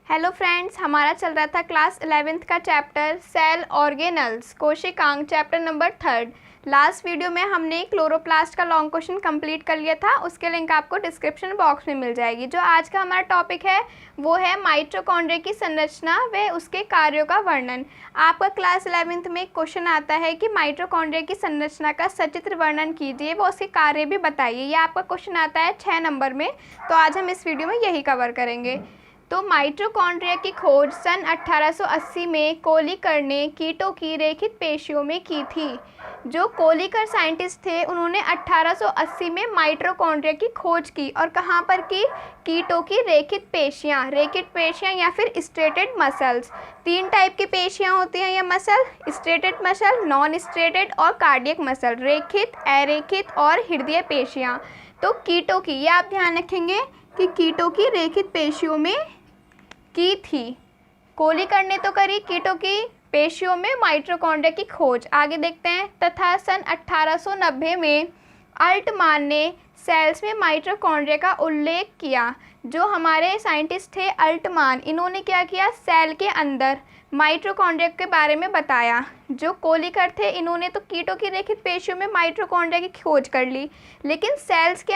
Hello friends, हमारा चल रहा था क्लास 11th का चैप्टर सेल ऑर्गेनल्स, कोशिकांग, चैप्टर नंबर 3। लास्ट वीडियो में हमने क्लोरोप्लास्ट का लॉन्ग क्वेश्चन कंप्लीट कर लिया था। उसके लिंक आपको डिस्क्रिप्शन बॉक्स में मिल जाएगी। जो आज का हमारा टॉपिक है वो है माइटोकॉन्ड्रिया की संरचना व उसके कार्यों का वर्णन। आपका क्लास 11th में एक क्वेश्चन आता है कि माइटोकॉन्ड्रिया की संरचना का सचित्र वर्णन कीजिए व उसके कार्य भी बताइए। ये आपका क्वेश्चन आता है 6 नंबर में। तो आज हम इस वीडियो में यही कवर करेंगे। तो माइटोकॉन्ड्रिया की खोज सन 1880 में कोलिकर ने कीटों की रेखित पेशियों में की थी। जो कोलिकर साइंटिस्ट थे उन्होंने 1880 में माइटोकॉन्ड्रिया की खोज की और कहाँ पर की? कीटों की रेखित पेशियाँ या फिर स्ट्रेटेड मसल्स। 3 टाइप की पेशियाँ होती हैं ये muscle, striated muscle, non striated और कार्डियक मसल, रेखित, अरेखित और हृदय पेशियाँ। तो कीटों की, ये आप ध्यान रखेंगे कि कीटों की रेखित पेशियों में की थी। कोलिकर ने तो करी कीटों की पेशियों में माइटोकॉन्ड्रिया की खोज। आगे देखते हैं। तथा सन 1890 में अल्टमान ने सेल्स में माइटोकॉन्ड्रिया का उल्लेख किया। जो हमारे साइंटिस्ट थे अल्टमान, इन्होंने क्या किया? सेल के अंदर माइटोकॉन्ड्रिया के बारे में बताया। जो कोलिकर थे इन्होंने तो कीटों की रेखित पेशियों में माइटोकॉन्ड्रिया की खोज कर ली, लेकिन सेल्स के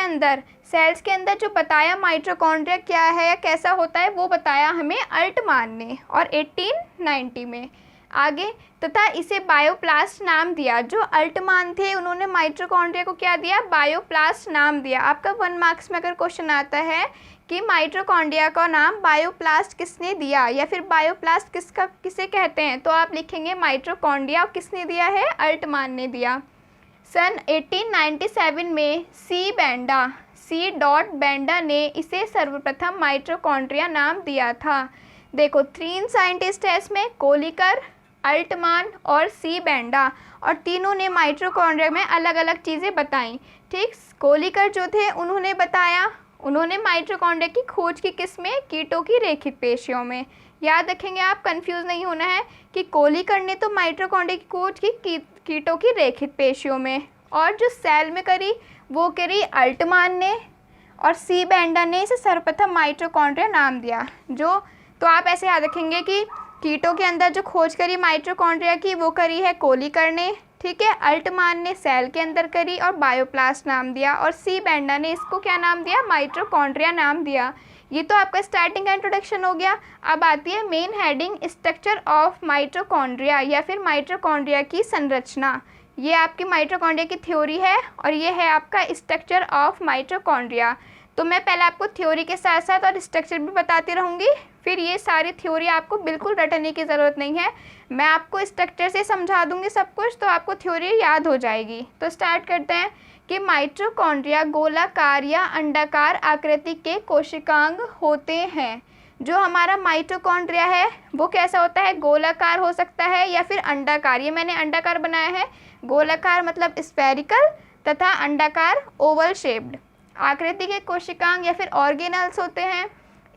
अंदर जो बताया माइटोकॉन्ड्रिया क्या है या कैसा होता है वो बताया हमें अल्टमान ने, और 1890 में। आगे, तथा इसे बायोप्लास्ट नाम दिया। जो अल्टमान थे उन्होंने माइटोकॉन्ड्रिया को क्या दिया? बायोप्लास्ट नाम दिया। आपका 1 मार्क्स में अगर क्वेश्चन आता है कि माइटोकॉन्ड्रिया का नाम बायोप्लास्ट किसने दिया या फिर बायोप्लास्ट किसे कहते हैं, तो आप लिखेंगे माइटोकॉन्ड्रिया। और किसने दिया है? अल्टमान ने दिया। सन 1897 में सी डॉट बेंडा ने इसे सर्वप्रथम माइटोकॉन्ड्रिया नाम दिया था। देखो 3 साइंटिस्ट है इसमें, कोलिकर, अल्टमान और सी बेंडा, और तीनों ने माइटोकॉन्ड्रिया में अलग अलग चीज़ें बताई। ठीक, कोलिकर जो थे उन्होंने माइटोकॉन्ड्रिया की खोज की किस में? कीटों की रेखित पेशियों में। याद रखेंगे आप, कंफ्यूज नहीं होना है कि कोलिकर ने तो माइटोकॉन्ड्रिया की खोज की कीटों की रेखित पेशियों में, और जो सेल में करी वो करी अल्टमान ने, और सी बेंडा ने इसे सर्वप्रथम माइटोकॉन्ड्रिया नाम दिया। तो आप ऐसे याद रखेंगे कि कीटों के अंदर जो खोज करी माइटोकॉन्ड्रिया की वो करी है कोलिकर ने, ठीक है। अल्टमान ने सेल के अंदर करी और बायोप्लास्ट नाम दिया, और सी बेंडा ने इसको क्या नाम दिया? माइटोकॉन्ड्रिया नाम दिया। ये तो आपका स्टार्टिंग का इंट्रोडक्शन हो गया। अब आती है main heading, structure of mitochondria या फिर माइटोकॉन्ड्रिया की संरचना। ये आपकी माइटोकॉन्ड्रिया की थ्योरी है और ये है आपका स्ट्रक्चर ऑफ माइटोकॉन्ड्रिया। तो मैं पहले आपको थ्योरी के साथ साथ और स्ट्रक्चर भी बताती रहूँगी, फिर ये सारी थ्योरी आपको बिल्कुल रटने की ज़रूरत नहीं है। मैं आपको स्ट्रक्चर से समझा दूँगी सब कुछ, तो आपको थ्योरी याद हो जाएगी। तो स्टार्ट करते हैं कि माइटोकॉन्ड्रिया गोलाकार या अंडाकार आकृति के कोशिकांग होते हैं। जो हमारा माइटोकॉन्ड्रिया है वो कैसा होता है? गोलाकार हो सकता है या फिर अंडाकार। ये मैंने अंडाकार बनाया है, गोलाकार मतलब स्फेरिकल, तथा अंडाकार ओवल शेप्ड आकृति के कोशिकांग या फिर ऑर्गेनल्स होते हैं।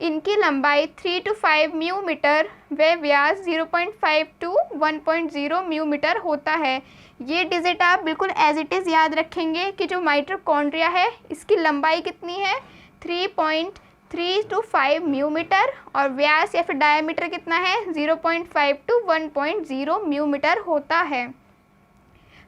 इनकी लंबाई 3 to 5 म्यूमीटर व व्यास 0.5 to 1.0 म्यूमीटर होता है। ये डिजिट आप बिल्कुल एज इट इज़ याद रखेंगे कि जो माइटोकॉन्ड्रिया है इसकी लंबाई कितनी है? 3.3 to 5 म्यूमीटर, और व्यास या फिर डायमीटर कितना है? 0.5 to 1.0 म्यूमीटर होता है।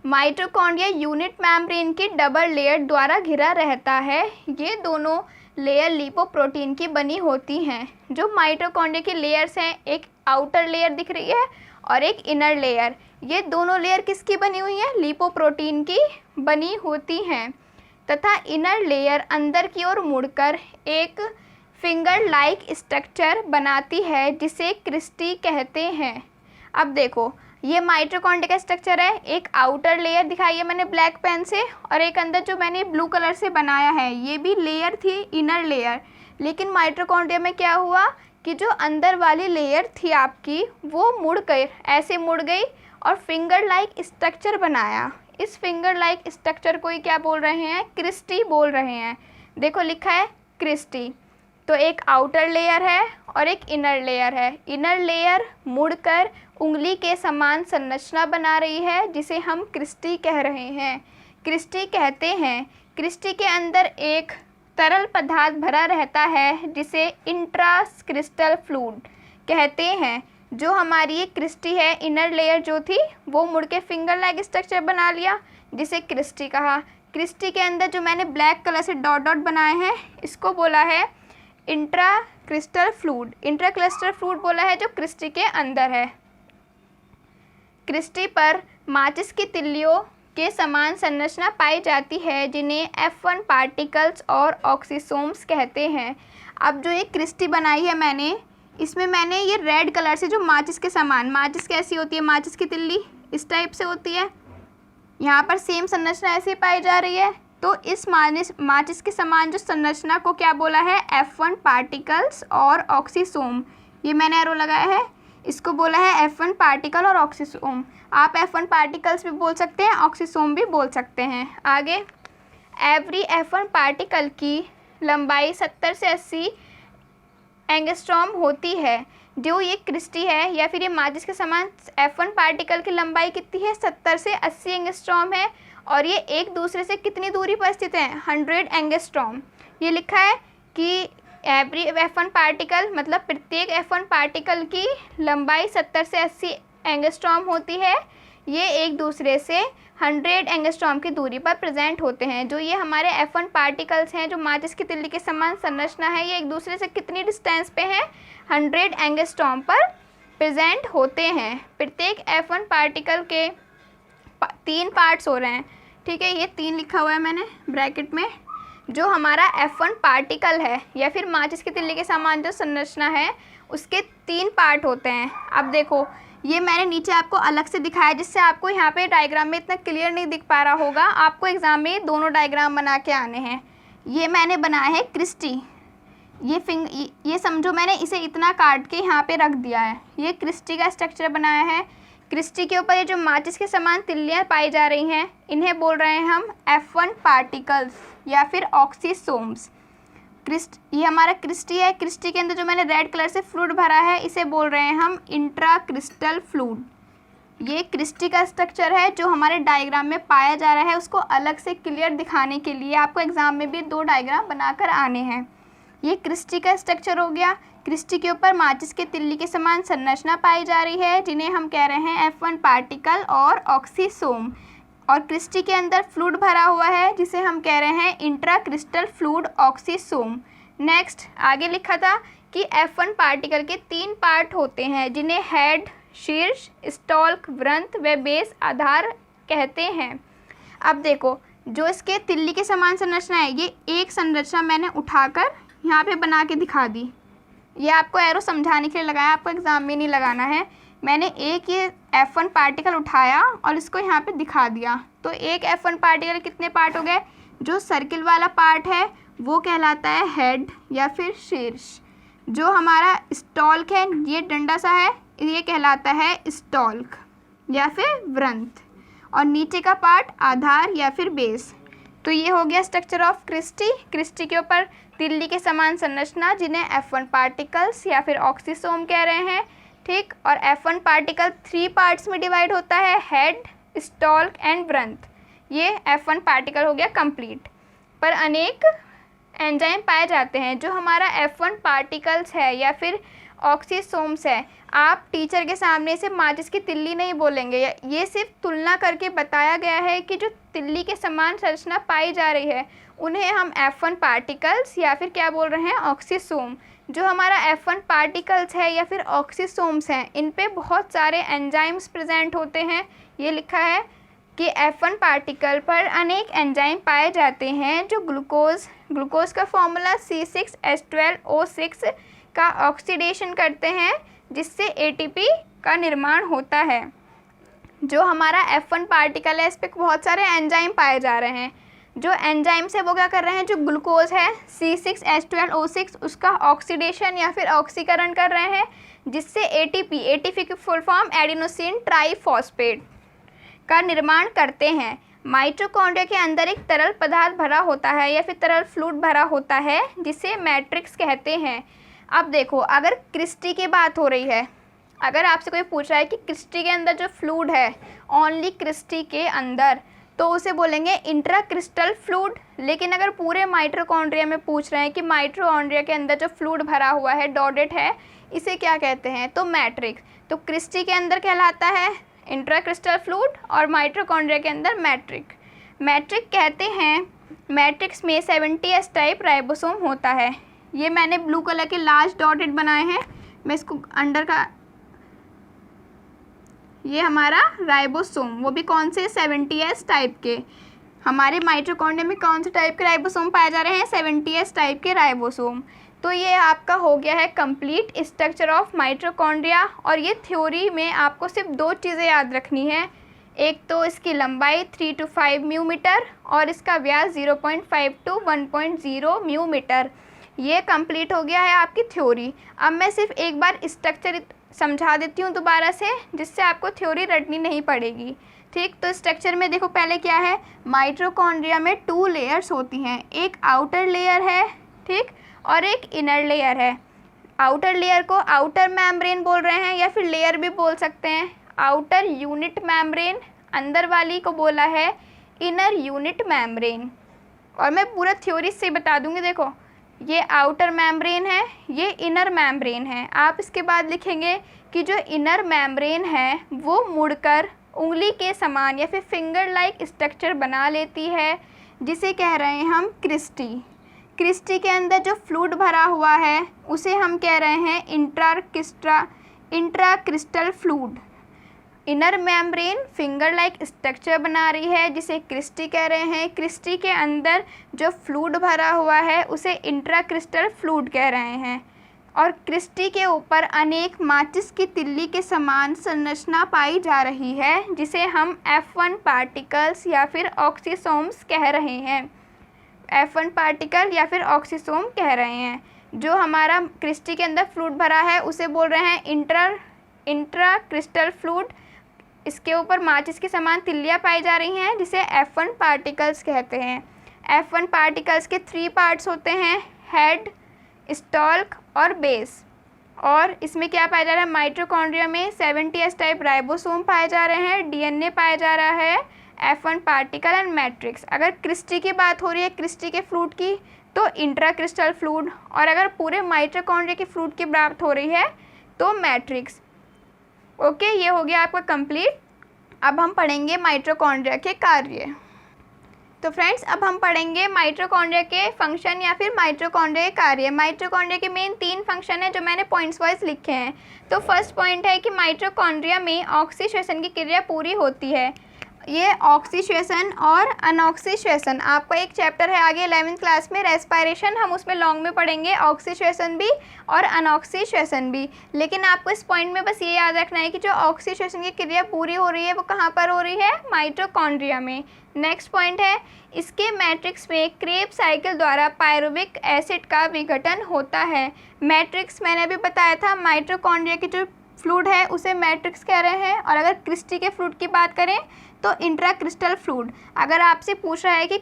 माइटोकॉन्ड्रिया यूनिट मेम्ब्रेन की डबल लेयर द्वारा घिरा रहता है। ये दोनों लेयर लिपोप्रोटीन की बनी होती हैं। जो माइटोकॉन्ड्रिया की लेयर्स हैं, एक आउटर लेयर दिख रही है और एक इनर लेयर। ये दोनों लेयर किसकी बनी हुई हैं? लिपोप्रोटीन की बनी होती हैं। तथा इनर लेयर अंदर की ओर मुड़कर एक फिंगर लाइक स्ट्रक्चर बनाती है जिसे क्रिस्टी कहते हैं। अब देखो, ये माइटोकॉन्ड्रिया का स्ट्रक्चर है। एक आउटर लेयर दिखाई है मैंने ब्लैक पेन से, और एक अंदर जो मैंने ब्लू कलर से बनाया है ये भी लेयर थी, इनर लेयर। लेकिन माइटोकॉन्ड्रिया में क्या हुआ कि जो अंदर वाली लेयर थी आपकी वो मुड़ गई, ऐसे मुड़ गई और फिंगर लाइक स्ट्रक्चर बनाया। इस फिंगर लाइक स्ट्रक्चर को ही क्या बोल रहे हैं? क्रिस्टी बोल रहे हैं। देखो लिखा है क्रिस्टी। तो एक आउटर लेयर है और एक इनर लेयर है। इनर लेयर मुड़कर उंगली के समान संरचना बना रही है जिसे हम क्रिस्टी कह रहे हैं। क्रिस्टी कहते हैं। क्रिस्टी के अंदर एक तरल पदार्थ भरा रहता है जिसे इंट्राक्रिस्टल फ्लूइड कहते हैं। जो हमारी ये क्रिस्टी है, इनर लेयर जो थी वो मुड़ के फिंगर लाइक स्ट्रक्चर बना लिया जिसे क्रिस्टी कहा। क्रिस्टी के अंदर जो मैंने ब्लैक कलर से डॉट डॉट बनाए हैं इसको बोला है इंट्राक्रिस्टल फ्लूइड। इंट्राक्रिस्टल फ्लूइड बोला है जो क्रिस्टी के अंदर है। क्रिस्टी पर माचिस की तिल्लियों के समान संरचना पाई जाती है जिन्हें F1 पार्टिकल्स और ऑक्सीसोम्स कहते हैं। अब जो ये क्रिस्टी बनाई है मैंने, इसमें मैंने ये रेड कलर से जो माचिस के समान, माचिस कैसी होती है, माचिस की तिल्ली इस टाइप से होती है, यहाँ पर सेम संरचना ऐसे पाई जा रही है। तो इस माचिस के समान जो संरचना को क्या बोला है, F1 पार्टिकल्स और ऑक्सीसोम। ये मैंने एरो लगाया है, इसको बोला है F1 पार्टिकल और ऑक्सीसोम। आप F1 पार्टिकल्स भी बोल सकते हैं, ऑक्सीसोम भी बोल सकते हैं। आगे, एवरी F1 पार्टिकल की लंबाई 70 से 80 एंगस्ट्रॉम होती है। जो ये क्रिस्टी है या फिर ये माचिस के समान F1 पार्टिकल की लंबाई कितनी है, 70 से 80 एंगस्ट्रॉम है। और ये एक दूसरे से कितनी दूरी पर स्थित है, 100 एंगस्ट्रॉम। ये लिखा है कि एवरी F1 पार्टिकल मतलब प्रत्येक F1 पार्टिकल की लंबाई 70 से 80 एंगस्ट्रॉम होती है। ये एक दूसरे से 100 एंगस्ट्रॉम की दूरी पर प्रेजेंट होते हैं। जो ये हमारे F1 पार्टिकल्स हैं जो माचिस की तिल्ली के समान संरचना है, ये एक दूसरे से कितनी डिस्टेंस पे हैं, 100 एंगस्ट्रॉम पर प्रेजेंट होते हैं। प्रत्येक F1 पार्टिकल के 3 पार्ट्स हो रहे हैं, ठीक है, ये 3 लिखा हुआ है मैंने ब्रैकेट में। जो हमारा F1 पार्टिकल है या फिर माचिस की तिल्ली के समान जो संरचना है उसके 3 पार्ट होते हैं। अब देखो, ये मैंने नीचे आपको अलग से दिखाया जिससे आपको यहाँ पे डायग्राम में इतना क्लियर नहीं दिख पा रहा होगा। आपको एग्ज़ाम में दोनों डायग्राम बना के आने हैं। ये मैंने बनाया है क्रिस्टी, ये समझो मैंने इसे इतना काट के यहाँ पे रख दिया है। ये क्रिस्टी का स्ट्रक्चर बनाया है। क्रिस्टी के ऊपर ये जो माचिस के समान तिल्लियाँ पाई जा रही हैं इन्हें बोल रहे हैं हम F1 पार्टिकल्स या फिर ऑक्सीसोम्स। ये हमारा क्रिस्टी है। क्रिस्टी के अंदर जो मैंने रेड कलर से फ्लूइड भरा है इसे बोल रहे हैं हम इंट्राक्रिस्टल फ्लूइड। ये क्रिस्टी का स्ट्रक्चर है जो हमारे डायग्राम में पाया जा रहा है। उसको अलग से क्लियर दिखाने के लिए आपको एग्जाम में भी 2 डायग्राम बनाकर आने हैं। ये क्रिस्टी का स्ट्रक्चर हो गया। क्रिस्टी के ऊपर माचिस के तिल्ली के समान संरचना पाई जा रही है जिन्हें हम कह रहे हैं F1 पार्टिकल और ऑक्सीसोम। और क्रिस्टी के अंदर फ्लूइड भरा हुआ है जिसे हम कह रहे हैं इंट्राक्रिस्टल फ्लूइड ऑक्सीसोम। नेक्स्ट आगे लिखा था कि F1 पार्टिकल के 3 पार्ट होते हैं जिन्हें हेड, शीर्ष, स्टॉल्क, वृंत व बेस आधार कहते हैं। अब देखो, जो इसके तिल्ली के समान संरचना है, ये एक संरचना मैंने उठाकर यहाँ पे बना के दिखा दी। ये आपको एरो समझाने के लिए लगाया, आपको एग्जाम में नहीं लगाना है। मैंने एक ये F1 पार्टिकल उठाया और इसको यहाँ पे दिखा दिया। तो एक F1 पार्टिकल कितने पार्ट हो गए, जो सर्किल वाला पार्ट है वो कहलाता है हेड या फिर शीर्ष। जो हमारा स्टॉल्क है, ये डंडा सा है, ये कहलाता है स्टॉल्क या फिर वृंत। और नीचे का पार्ट आधार या फिर बेस। तो ये हो गया स्ट्रक्चर ऑफ क्रिस्टी। क्रिस्टी के ऊपर तिल्ली के समान संरचना जिन्हें F1 पार्टिकल्स या फिर ऑक्सीसोम कह रहे हैं, ठीक। और F1 पार्टिकल 3 पार्ट्स में डिवाइड होता है, हेड, स्टॉल्क एंड वृंत। ये F1 पार्टिकल हो गया कंप्लीट। पर अनेक एंजाइम पाए जाते हैं। जो हमारा F1 पार्टिकल्स है या फिर ऑक्सीसोम्स है, आप टीचर के सामने से माचिस की तिल्ली नहीं बोलेंगे। ये सिर्फ तुलना करके बताया गया है कि जो तिल्ली के समान संरचना पाई जा रही है उन्हें हम F1 पार्टिकल्स या फिर क्या बोल रहे हैं, ऑक्सीसोम। जो हमारा F1 पार्टिकल्स है या फिर ऑक्सीसोम्स हैं, इन पे बहुत सारे एंजाइम्स प्रेजेंट होते हैं। ये लिखा है कि F1 पार्टिकल पर अनेक एंजाइम पाए जाते हैं जो ग्लूकोज का फॉर्मूला C6H12O6 का ऑक्सीडेशन करते हैं जिससे ATP का निर्माण होता है। जो हमारा F1 पार्टिकल है इस पर बहुत सारे एंजाइम पाए जा रहे हैं। जो एंजाइम्स है वो क्या कर रहे हैं, जो ग्लूकोज है C6H12O6 उसका ऑक्सीडेशन या फिर ऑक्सीकरण कर रहे हैं जिससे ATP की फुल फॉर्म एडिनोसिन ट्राइफॉस्फेट का निर्माण करते हैं। माइटोकॉन्ड्रिया के अंदर एक तरल पदार्थ भरा होता है या फिर तरल फ्लूइड भरा होता है जिसे मैट्रिक्स कहते हैं। अब देखो, अगर क्रिस्टी की बात हो रही है, अगर आपसे कोई पूछ रहा है कि क्रिस्टी के अंदर जो फ्लूइड है, ओनली क्रिस्टी के अंदर, तो उसे बोलेंगे इंट्राक्रिस्टल फ्लूइड। लेकिन अगर पूरे माइटोकॉन्ड्रिया में पूछ रहे हैं कि माइटोकॉन्ड्रिया के अंदर जो फ्लूइड भरा हुआ है, डॉटेड है, इसे क्या कहते हैं, तो मैट्रिक्स। तो क्रिस्टी के अंदर कहलाता है इंट्राक्रिस्टल फ्लूइड और माइटोकॉन्ड्रिया के अंदर मैट्रिक कहते हैं। मैट्रिक्स में 70S टाइप राइबोसोम होता है। ये मैंने ब्लू कलर के लार्ज डॉटेड बनाए हैं, मैं इसको अंडर का, ये हमारा राइबोसोम, वो भी कौन से, 70S टाइप के। हमारे माइटोकॉन्ड्रिया में कौन से टाइप के राइबोसोम पाए जा रहे हैं, 70S टाइप के राइबोसोम। तो ये आपका हो गया है कंप्लीट स्ट्रक्चर ऑफ माइटोकॉन्ड्रिया। और ये थ्योरी में आपको सिर्फ 2 चीज़ें याद रखनी है, एक तो इसकी लंबाई 3 to 5 म्यूमीटर और इसका व्यास 0.5 to 1.0 म्यूमीटर। ये कंप्लीट हो गया है आपकी थ्योरी। अब मैं सिर्फ एक बार स्ट्रक्चर समझा देती हूँ दोबारा से, जिससे आपको थ्योरी रटनी नहीं पड़ेगी। ठीक, तो स्ट्रक्चर में देखो पहले क्या है, माइटोकॉन्ड्रिया में 2 लेयर्स होती हैं, एक आउटर लेयर है, ठीक, और एक इनर लेयर है। आउटर लेयर को आउटर मेम्ब्रेन बोल रहे हैं या फिर लेयर भी बोल सकते हैं, आउटर यूनिट मेम्ब्रेन। अंदर वाली को बोला है इनर यूनिट मेम्ब्रेन। और मैं पूरा थ्योरी से बता दूंगी। देखो ये आउटर मेम्ब्रेन है, ये इनर मेम्ब्रेन है। आप इसके बाद लिखेंगे कि जो इनर मेम्ब्रेन है वो मुड़कर उंगली के समान या फिर फिंगर लाइक स्ट्रक्चर बना लेती है, जिसे कह रहे हैं हम क्रिस्टी। क्रिस्टी के अंदर जो फ्लूइड भरा हुआ है उसे हम कह रहे हैं intracristal fluid. Inner membrane finger like structure बना रही है, जिसे क्रिस्टी कह रहे हैं। क्रिस्टी के अंदर जो फ्लूइड भरा हुआ है उसे इंट्राक्रिस्टल फ्लूइड कह रहे हैं। और क्रिस्टी के ऊपर अनेक माचिस की तिल्ली के समान संरचना पाई जा रही है, जिसे हम F1 पार्टिकल्स या फिर ऑक्सीसोम्स कह रहे हैं। F1 पार्टिकल या फिर ऑक्सीसोम कह रहे हैं। जो हमारा क्रिस्टी के अंदर फ्लूइड भरा है उसे बोल रहे हैं इंट्राक्रिस्टल फ्लूइड। इसके ऊपर माचिस के समान तिल्लियाँ पाई जा रही हैं, जिसे F1 पार्टिकल्स कहते हैं। F1 पार्टिकल्स के 3 पार्ट्स होते हैं, हेड, स्टॉल्क और बेस। और इसमें क्या पाया जा रहा है, माइटोकॉन्ड्रिया में 70S टाइप राइबोसोम पाए जा रहे हैं, DNA पाया जा रहा है, F1 पार्टिकल एंड मैट्रिक्स। अगर क्रिस्टी की बात हो रही है, क्रिस्टी के फ्लूइड की, तो इंट्राक्रिस्टल फ्लूइड। और अगर पूरे माइटोकॉन्ड्रिया के फ्लूइड की बात हो रही है तो मैट्रिक्स। ओके, ये हो गया आपका कंप्लीट। अब हम पढ़ेंगे माइटोकॉन्ड्रिया के कार्य। तो फ्रेंड्स, अब हम पढ़ेंगे माइटोकॉन्ड्रिया के फंक्शन या फिर माइटोकॉन्ड्रिया के कार्य। माइटोकॉन्ड्रिया के मेन 3 फंक्शन है जो मैंने पॉइंट्स वाइज लिखे हैं। तो फर्स्ट पॉइंट है कि माइटोकॉन्ड्रिया में ऑक्सीडेशन की क्रिया पूरी होती है। ये ऑक्सीडेशन और अनऑक्सीडेशन, आपका एक चैप्टर है आगे 11th क्लास में रेस्पिरेशन, हम उसमें लॉन्ग में पढ़ेंगे ऑक्सीडेशन भी और अनऑक्सीडेशन भी। लेकिन आपको इस पॉइंट में बस ये याद रखना है कि जो ऑक्सीडेशन की क्रिया पूरी हो रही है वो कहाँ पर हो रही है, माइटोकॉन्ड्रिया में। नेक्स्ट पॉइंट है, इसके मैट्रिक्स में क्रेब्स साइकिल द्वारा पायरुविक एसिड का विघटन होता है। मैट्रिक्स मैंने अभी बताया था, माइटोकॉन्ड्रिया की जो फ्लूइड है उसे मैट्रिक्स कह रहे हैं। और अगर क्रिस्टी के फ्लूइड की बात करें तो इंट्राक्रिस्टल फ्लूइड। अगर आपसे पूछ रहा है कि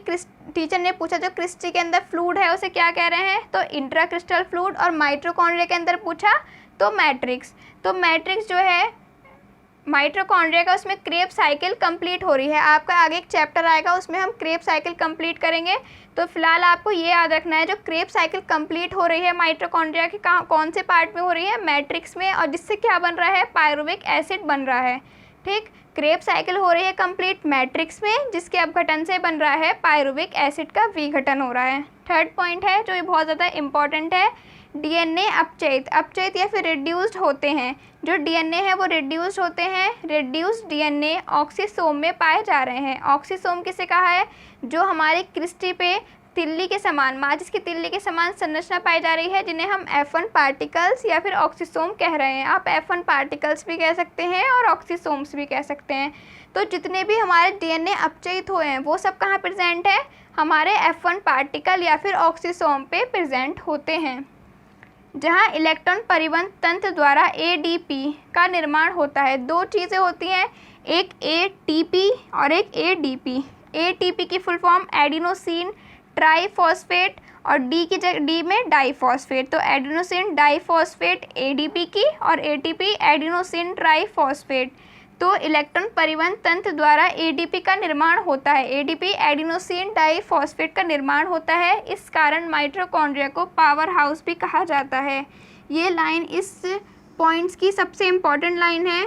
टीचर ने पूछा जो क्रिस्टी के अंदर फ्लूइड है उसे क्या कह रहे हैं, तो इंट्राक्रिस्टल फ्लूइड। और माइटोकॉन्ड्रिया के अंदर पूछा तो मैट्रिक्स। तो मैट्रिक्स जो है माइटोकॉन्ड्रिया का, उसमें क्रेब साइकिल कंप्लीट हो रही है। आपका आगे एक चैप्टर आएगा उसमें हम क्रेब साइकिल कंप्लीट करेंगे। तो फिलहाल आपको ये याद रखना है, जो क्रेब साइकिल कंप्लीट हो रही है माइटोकॉन्ड्रिया के कौन से पार्ट में हो रही है, मैट्रिक्स में। और जिससे क्या बन रहा है, पायरुविक एसिड बन रहा है। ठीक, क्रेब साइकिल हो रही है कंप्लीट मैट्रिक्स में, जिसके अपघटन से बन रहा है पायरुविक एसिड का विघटन हो रहा है। थर्ड पॉइंट है जो ये बहुत ज़्यादा इंपॉर्टेंट है, डीएनए अपचयित या फिर रिड्यूस्ड होते हैं। जो डीएनए है वो रिड्यूस्ड होते हैं। रिड्यूस्ड डीएनए ऑक्सीसोम में पाए जा रहे हैं। ऑक्सीसोम किसे कहा है, जो हमारे क्रिस्टी पे तिल्ली के समान, माचिस की तिल्ली के समान संरचना पाई जा रही है, जिन्हें हम F1 पार्टिकल्स या फिर ऑक्सीसोम कह रहे हैं। आप F1 पार्टिकल्स भी कह सकते हैं और ऑक्सीसोम्स भी कह सकते हैं। तो जितने भी हमारे डीएनए अपचयित हुए हैं वो सब कहाँ प्रेजेंट है, हमारे F1 पार्टिकल या फिर ऑक्सीसोम पे प्रेजेंट होते हैं। जहाँ इलेक्ट्रॉन परिवहन तंत्र द्वारा ADP का निर्माण होता है। 2 चीज़ें होती हैं, एक ATP और एक ADP। ATP की फुल फॉर्म एडिनोसिन ट्राईफॉस्फेट और डी में डाईफॉस्फेट। तो एडिनोसिन डाईफॉस्फेट ADP की और ATP एडिनोसिन ट्राईफॉस्फेट। तो इलेक्ट्रॉन परिवहन तंत्र द्वारा एडीपी का निर्माण होता है। एडीपी एडिनोसिन डाइफॉस्फेट का निर्माण होता है। इस कारण माइटोकॉन्ड्रिया को पावर हाउस भी कहा जाता है। ये लाइन इस पॉइंट्स की सबसे इम्पॉर्टेंट लाइन है।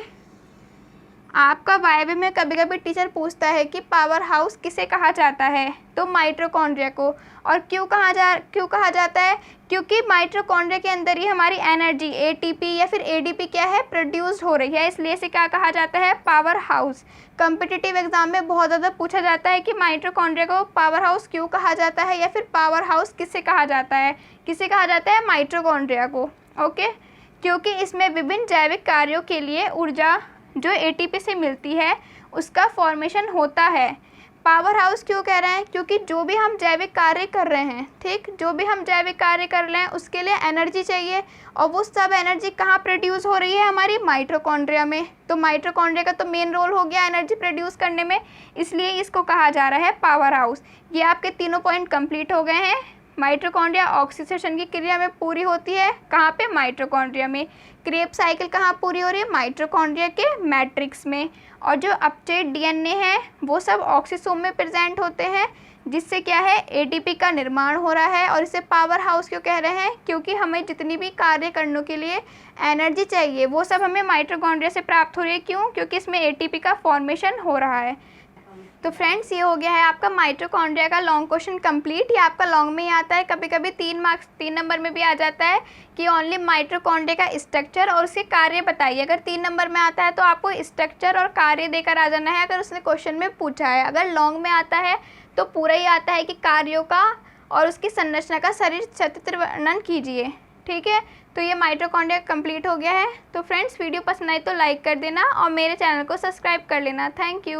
आपका वाइवा में कभी कभी टीचर पूछता है कि पावर हाउस किसे कहा जाता है, तो माइटोकॉन्ड्रिया को। और क्यों कहा जाता है? क्योंकि माइटोकॉन्ड्रिया के अंदर ही हमारी एनर्जी एटीपी या फिर एडीपी क्या है, प्रोड्यूस हो रही है, इसलिए इसे क्या कहा जाता है, पावर हाउस। कॉम्पिटिटिव एग्जाम में बहुत ज़्यादा पूछा जाता है कि माइटोकॉन्ड्रिया को पावर हाउस क्यों कहा जाता है, या फिर पावर हाउस किसे कहा जाता है। किसे कहा जाता है? माइटोकॉन्ड्रिया को। ओके, क्योंकि इसमें विभिन्न जैविक कार्यों के लिए ऊर्जा जो एटीपी से मिलती है उसका फॉर्मेशन होता है। पावर हाउस क्यों कह रहे हैं? क्योंकि जो भी हम जैविक कार्य कर रहे हैं, ठीक, जो भी हम जैविक कार्य कर रहे हैं उसके लिए एनर्जी चाहिए, और वो सब एनर्जी कहाँ प्रोड्यूस हो रही है? हमारी माइटोकॉन्ड्रिया में। तो माइटोकॉन्ड्रिया का तो मेन रोल हो गया एनर्जी प्रोड्यूस करने में, इसलिए इसको कहा जा रहा है पावर हाउस। ये आपके तीनों पॉइंट कंप्लीट हो गए हैं। माइटोकॉन्ड्रिया ऑक्सीडेशन की क्रिया में पूरी होती है। कहाँ पे? माइटोकॉन्ड्रिया में। क्रेब साइकिल कहाँ पूरी हो रही है? माइटोकॉन्ड्रिया के मैट्रिक्स में। और जो अपचेत डीएनए है वो सब ऑक्सीसोम में प्रेजेंट होते हैं, जिससे क्या है, एटीपी का निर्माण हो रहा है। और इसे पावर हाउस क्यों कह रहे हैं? क्योंकि हमें जितनी भी कार्य करने के लिए एनर्जी चाहिए वो सब हमें माइटोकॉन्ड्रिया से प्राप्त हो रही है। क्यों? क्योंकि इसमें एटीपी का फॉर्मेशन हो रहा है। तो फ्रेंड्स, ये हो गया है आपका माइटोकॉन्ड्रिया का लॉन्ग क्वेश्चन कंप्लीट। ये आपका लॉन्ग में ही आता है, कभी कभी 3 नंबर में भी आ जाता है कि ओनली माइटोकॉन्ड्रिया का स्ट्रक्चर और उसके कार्य बताइए। अगर 3 नंबर में आता है तो आपको स्ट्रक्चर और कार्य देकर आ जाना है, अगर उसने क्वेश्चन में पूछा है। अगर लॉन्ग में आता है तो पूरा ही आता है कि कार्यों का और उसकी संरचना का शरीर चित्र वर्णन कीजिए। ठीक है, तो ये माइटोकॉन्ड्रिया कंप्लीट हो गया है। तो फ्रेंड्स, वीडियो पसंद आई तो लाइक कर देना और मेरे चैनल को सब्सक्राइब कर लेना। Thank you.